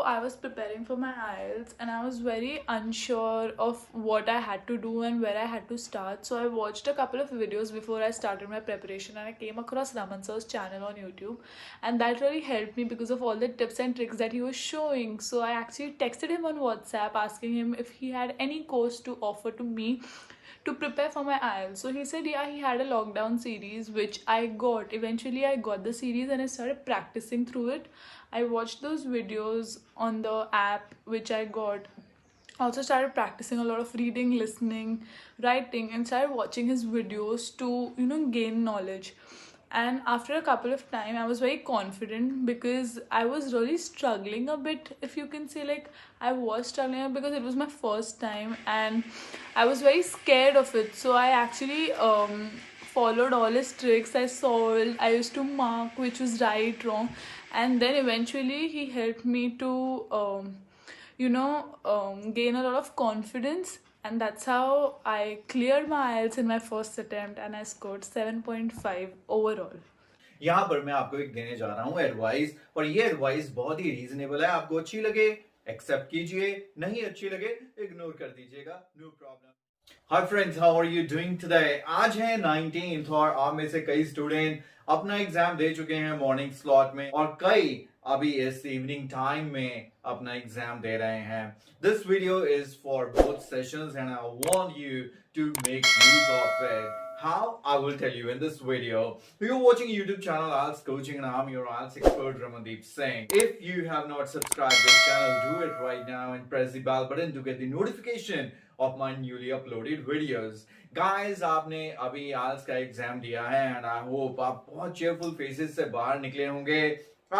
I was preparing for my IELTS and I was very unsure of what I had to do and where I had to start. So I watched a couple of videos before I started my preparation and I came across Raman sir's channel on YouTube, and that really helped me because of all the tips and tricks that he was showing. So I actually texted him on WhatsApp asking him if he had any course to offer to me to prepare for my IELTS. So he said, yeah, he had a lockdown series, which I got. Eventually, I got the series and I started practicing through it. I watched those videos on the app, which I got. Also started practicing a lot of reading, listening, writing, and started watching his videos to, gain knowledge. And after a couple of time I was very confident because I was really struggling a bit, if you can say. Like, I was struggling because it was my first time and I was very scared of it. So I actually followed all his tricks. I used to mark which was right, wrong, and then eventually he helped me to gain a lot of confidence, and that's how I cleared my IELTS in my first attempt and I scored 7.5 overall. यहाँ पर मैं आपको एक देने जा रहा हूँ advice, और ये एडवाइस बहुत ही रीजनेबल है। आपको अच्छी लगे एक्सेप्ट कीजिए, नहीं अच्छी लगे इग्नोर कर दीजिएगा, no problem. Hi friends, how are you doing today? आज है 19th और आप में से कई स्टूडेंट अपना एग्जाम दे चुके हैं मॉर्निंग स्लॉट में और कई अभी इस इवनिंग टाइम में अपना एग्जाम दे रहे हैं। This video is for both sessions and I want you to make use of it. How? I will tell you in this video. You're watching YouTube channel IELTS Coaching and I'm your IELTS expert Ramandeep Singh. If you have not subscribed this channel, do it right now and press the bell button to get the notification of my newly uploaded videos. Guys, आपने अभी IELTS का exam दिया है and I hope आप बहुत cheerful faces से बाहर निकले होंगे।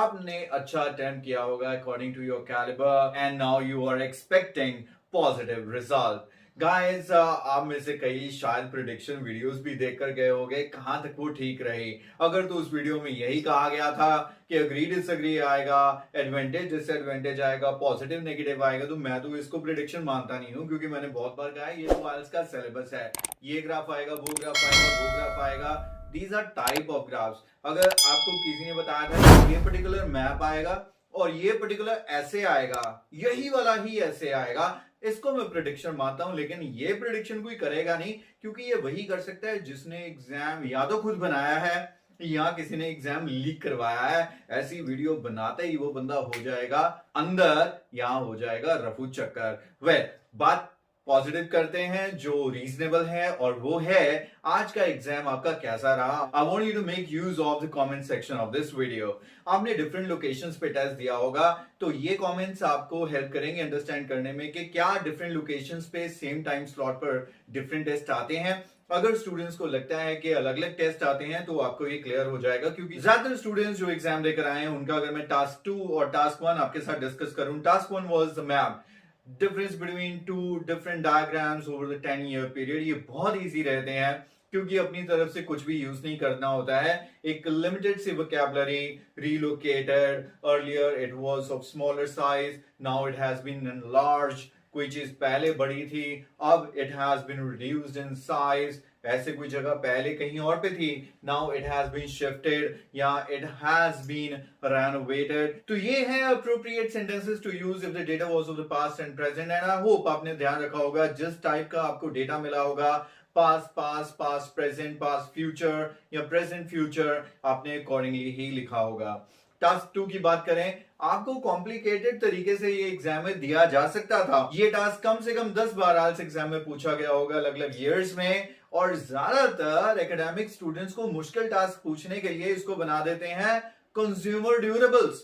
आपने अच्छा अटेम्प्ट किया होगा according to your caliber and now you are expecting positive result. Guys, आप में से कई शायद प्रिडिक्शन वीडियोस भी देखकर गए होंगे, कहां तक वो ठीक रही। अगर तो उस वीडियो में यही कहा गया था कि अग्री डिसएग्री आएगा, एडवांटेज डिसएडवांटेज आएगा, पॉजिटिव नेगेटिव आएगा, तो मैं तो इसको प्रिडिक्शन मानता नहीं हूं, क्योंकि मैंने बहुत बार कहा है ये तो आइल्स का सिलेबस है। ये ग्राफ आएगा, वो ग्राफ आएगा, वो ग्राफ आएगा। These are type of graphs. अगर आपको किसी ने बताया था कि ये पर्टिकुलर मैप आएगा और ये पर्टिकुलर ऐसे आएगा, यही वाला ही ऐसे आएगा, इसको मैं प्रिडिक्शन मानता हूं। लेकिन ये प्रिडिक्शन कोई करेगा नहीं, क्योंकि ये वही कर सकता है जिसने एग्जाम या तो खुद बनाया है या किसी ने एग्जाम लीक करवाया है। ऐसी वीडियो बनाते ही वो बंदा हो जाएगा अंदर या हो जाएगा रफू चक्कर। बात पॉजिटिव करते हैं जो रीजनेबल है, और वो है आज का एग्जाम आपका कैसा रहा। I want you to make use of the comment section of this video. आपने डिफरेंट लोकेशंस पे टेस्ट दिया होगा, तो ये कमेंट्स आपको हेल्प करेंगे अंडरस्टैंड करने में कि क्या डिफरेंट लोकेशंस पे सेम टाइम स्लॉट पर डिफरेंट टेस्ट आते हैं। अगर स्टूडेंट्स को लगता है कि अलग अलग टेस्ट आते हैं तो आपको ये क्लियर हो जाएगा, क्योंकि ज्यादातर स्टूडेंट्स जो एग्जाम देकर आए हैं उनका अगर मैं टास्क 2 और टास्क 1 आपके साथ डिस्कस करूं। Task 1 was the map, difference between two different diagrams over the 10-year period. ये बहुत इजी रहते हैं क्योंकि अपनी तरफ से कुछ भी यूज नहीं करना होता है। एक लिमिटेड सी vocabulary, relocated, earlier it was of smaller size, now it has been enlarged. कोई चीज पहले बड़ी थी, अब it has been reduced in size. ऐसे कोई जगह पहले कहीं और पे थी, now it has been shifted या इट हैज बीन रेनोवेटेड। तो ये है appropriate sentences to use if the data was of the past and present. And I hope आपने ध्यान रखा होगा जिस टाइप का आपको डेटा मिला होगा, past past, past present, past future या प्रेजेंट फ्यूचर, आपने अकॉर्डिंगली ही लिखा होगा। टास्क 2 की बात करें, आपको कॉम्प्लिकेटेड तरीके से ये एग्जाम में दिया जा सकता था। ये टास्क कम से कम 10 बार आइल्स एग्जाम में पूछा गया होगा अलग अलग ईयर्स में, और ज्यादातर एकेडमिक स्टूडेंट्स को मुश्किल टास्क पूछने के लिए इसको बना देते हैं कंज्यूमर ड्यूरेबल्स।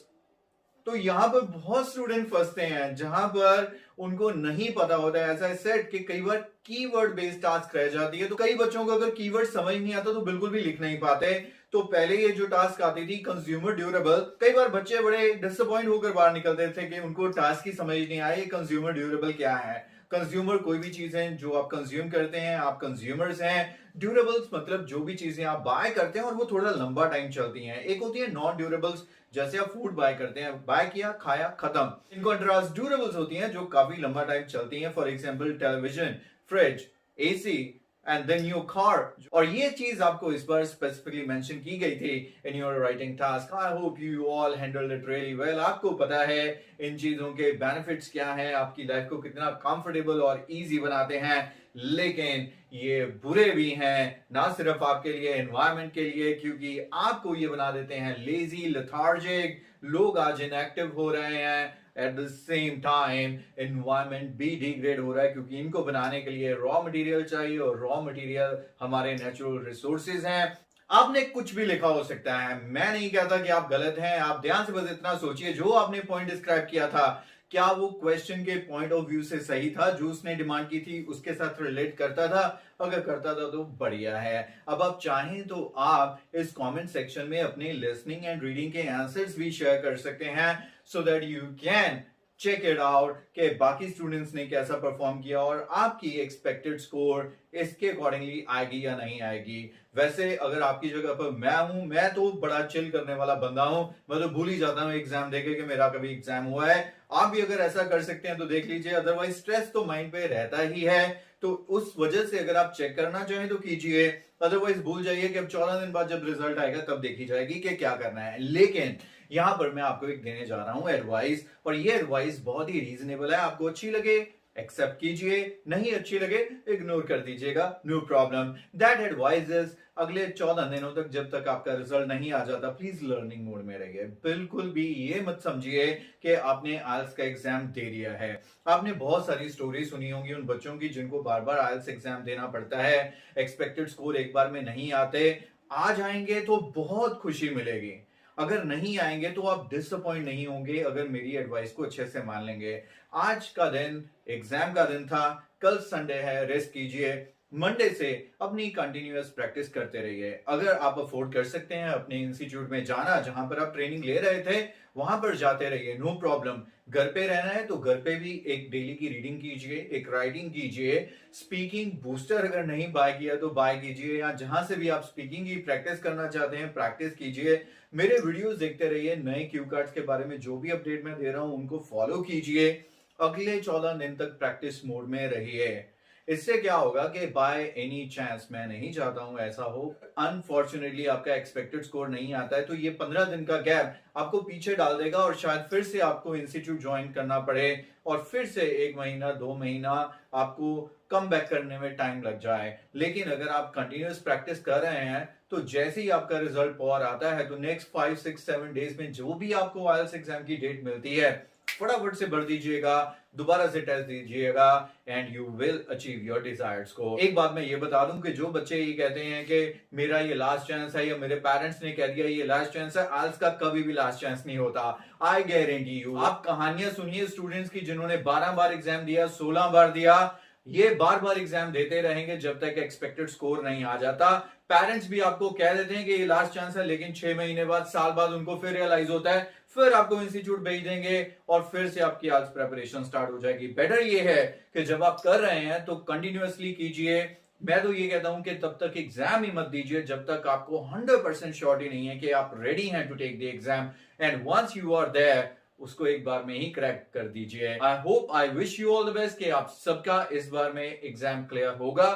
तो यहां पर बहुत स्टूडेंट फंसते हैं जहां पर उनको नहीं पता होता है। ऐसा सेट कि कई बार कीवर्ड बेस्ड टास्क रह जाती है, तो कई बच्चों को अगर कीवर्ड समझ नहीं आता तो बिल्कुल भी लिख नहीं पाते। तो पहले ये जो टास्क आती थी कंज्यूमर ड्यूरेबल, कई बार बच्चे बड़े डिसअपॉइंट होकर बाहर निकलते थे कि उनको टास्क ही समझ नहीं आई कंज्यूमर ड्यूरेबल क्या है। कंज्यूमर कोई भी चीज है जो आप कंज्यूम करते हैं, आप कंज्यूमर्स हैं। ड्यूरेबल्स मतलब जो भी चीजें आप बाय करते हैं और वो थोड़ा लंबा टाइम चलती हैं। एक होती है नॉन ड्यूरेबल्स, जैसे आप फूड बाय करते हैं, बाय किया, खाया, खत्म। इन कॉन्ट्रास्ट ड्यूरेबल्स होती हैं जो काफी लंबा टाइम चलती हैं। For example television, fridge, AC, and then your car. और ये चीज आपको इस बार स्पेसिफिकली मेंशन की गई थी in your writing task. I hope you all handled it really well. आपको पता है इन चीजों के बेनिफिट्स क्या हैं, आपकी लाइफ को कितना कंफर्टेबल और इजी बनाते हैं, लेकिन ये बुरे भी हैं, ना सिर्फ आपके लिए, एनवायरमेंट के लिए, क्योंकि आपको ये बना देते हैं लेजी, लेथार्जिक, लोग आज इनएक्टिव हो रहे हैं, at the same time environment भी डिग्रेड हो रहा है, क्योंकि इनको बनाने के लिए रॉ मटेरियल चाहिए, और रॉ मटेरियल हमारे नेचुरल रिसोर्सेज हैं। आपने कुछ भी लिखा हो सकता है, मैं नहीं कहता कि आप गलत हैं, आप ध्यान से बस इतना सोचिए जो आपने पॉइंट डिस्क्राइब किया था, क्या वो क्वेश्चन के पॉइंट ऑफ व्यू से सही था, जो उसने डिमांड की थी उसके साथ रिलेट करता था? अगर करता था तो बढ़िया है। अब आप चाहें तो आप इस कमेंट सेक्शन में अपने लिसनिंग एंड रीडिंग के आंसर्स भी शेयर कर सकते हैं, so that you can check it out कि बाकी स्टूडेंट्स ने कैसा परफॉर्म किया और आपकी एक्सपेक्टेड स्कोर इसके अकॉर्डिंगली आएगी या नहीं आएगी। वैसे अगर आपकी जगह पर मैं हूं, मैं तो बड़ा चिल करने वाला बंदा हूं, मैं तो भूल ही जाता हूं एग्जाम देके कि मेरा कभी एग्जाम हुआ है। आप भी अगर ऐसा कर सकते हैं तो देख लीजिए, अदरवाइज स्ट्रेस तो माइंड पे रहता ही है, तो उस वजह से अगर आप चेक करना चाहें तो कीजिए, अदरवाइज भूल जाइए कि अब 14 दिन बाद जब रिजल्ट आएगा तब देखी जाएगी कि क्या करना है। लेकिन यहां पर मैं आपको एक देने जा रहा हूं एडवाइस, और ये एडवाइस बहुत ही रीजनेबल है, आपको अच्छी लगे एक्सेप्ट कीजिए, नहीं अच्छी लगे इग्नोर कर दीजिएगा, no problem. That advice is अगले 14 दिनों तक, जब तक आपका रिजल्ट नहीं आ जाता, प्लीज लर्निंग मोड में रहिए। बिल्कुल भी ये मत समझिए कि आपने आइल्स का एग्जाम दे दिया है। आपने बहुत सारी स्टोरी सुनी होंगी उन बच्चों की जिनको बार बार आइल्स एग्जाम देना पड़ता है, एक्सपेक्टेड स्कोर एक बार में नहीं आते। आ जाएंगे तो बहुत खुशी मिलेगी, अगर नहीं आएंगे तो आप डिसअपॉइंट नहीं होंगे, अगर मेरी एडवाइस को अच्छे से मान लेंगे। आज का दिन एग्जाम का दिन था, कल संडे है, रेस्ट कीजिए, मंडे से अपनी कंटिन्यूअस प्रैक्टिस करते रहिए। अगर आप अफोर्ड कर सकते हैं अपने इंस्टीट्यूट में जाना, जहां पर आप ट्रेनिंग ले रहे थे, वहां पर जाते रहिए, नो प्रॉब्लम। घर पे रहना है तो घर पे भी एक डेली की रीडिंग कीजिए, एक राइटिंग कीजिए, स्पीकिंग बूस्टर अगर नहीं बाय किया तो बाय कीजिए, या जहां से भी आप स्पीकिंग की प्रैक्टिस करना चाहते हैं प्रैक्टिस कीजिए। मेरे वीडियोस देखते रहिए, नए क्यू कार्ड्स के बारे में जो भी अपडेट मैं दे रहा हूं उनको फॉलो कीजिए। अगले 14 दिन तक प्रैक्टिस मोड में रहिए। इससे क्या होगा कि बाय एनी चांस, मैं नहीं चाहता हूं ऐसा हो, अनफॉर्चुनेटली आपका एक्सपेक्टेड स्कोर नहीं आता है, तो ये 15 दिन का गैप आपको पीछे डाल देगा और शायद फिर से आपको इंस्टीट्यूट ज्वाइन करना पड़े और फिर से 1 महीना 2 महीना आपको कम बैक करने में टाइम लग जाए। लेकिन अगर आप कंटिन्यूअस प्रैक्टिस कर रहे हैं तो जैसे ही आपका रिजल्ट पॉर आता है तो नेक्स्ट 5 6 7 डेज में जो भी आपको आईएलटीएस एग्जाम की डेट मिलती है फटाफट से भर दीजिएगा, दोबारा से टेस्ट दीजिएगा, and you will achieve your desired score. एक बात मैं ये बता दूं कि जो बच्चे ये कहते हैं कि मेरा ये लास्ट चांस है या मेरे पेरेंट्स ने कह दिया ये लास्ट चांस है, आइल्स का कभी भी लास्ट चांस नहीं होता। I guarantee you. आप कहानियां सुनिए स्टूडेंट्स की जिन्होंने 12 बार एग्जाम दिया, 16 बार दिया, ये बार बार एग्जाम देते रहेंगे जब तक एक्सपेक्टेड स्कोर नहीं आ जाता। पेरेंट्स भी आपको कह देते हैं कि ये लास्ट चांस है, लेकिन 6 महीने बाद, साल बाद उनको फिर रियलाइज होता है, फिर आपको इंस्टीट्यूट भेज देंगे और फिर से आपकी आज प्रिपरेशन स्टार्ट हो जाएगी। बेटर ये है कि जब आप कर रहे हैं तो कंटिन्यूअसली कीजिए। मैं तो ये कहता हूं कि तब तक एग्जाम ही मत दीजिए जब तक आपको 100% श्योरिटी नहीं है कि आप रेडी हैं to take the exam, and once you are there उसको एक बार में ही क्रैक कर दीजिए। I hope, I wish you all the best कि आप सबका इस बार में एग्जाम क्लियर होगा।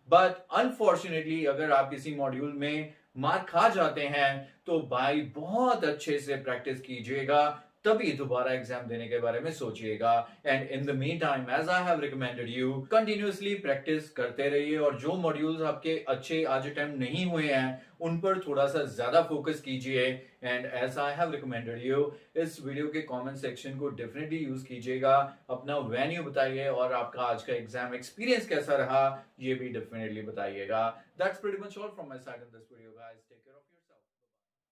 बट अनफॉर्चुनेटली अगर आप किसी मॉड्यूल में मार्क खा जाते हैं तो भाई बहुत अच्छे से प्रैक्टिस कीजिएगा, तभी दोबारा एग्जाम देने के बारे में सोचिएगा। And in the mean time, as I have recommended you, continuously practice करते रहिए, और जो मॉड्यूल्स आपके अच्छे आज अटेम्प्ट नहीं हुए हैं उन पर थोड़ा सा ज्यादा फोकस कीजिए। And as I have recommended you, इस वीडियो के कमेंट सेक्शन को डेफिनेटली यूज कीजिएगा, अपना वेन्यू बताइए और आपका आज का एग्जाम एक्सपीरियंस कैसा रहा ये भी डेफिनेटली बताइएगा। That's pretty much all from my side in this video guys, take care of yourself.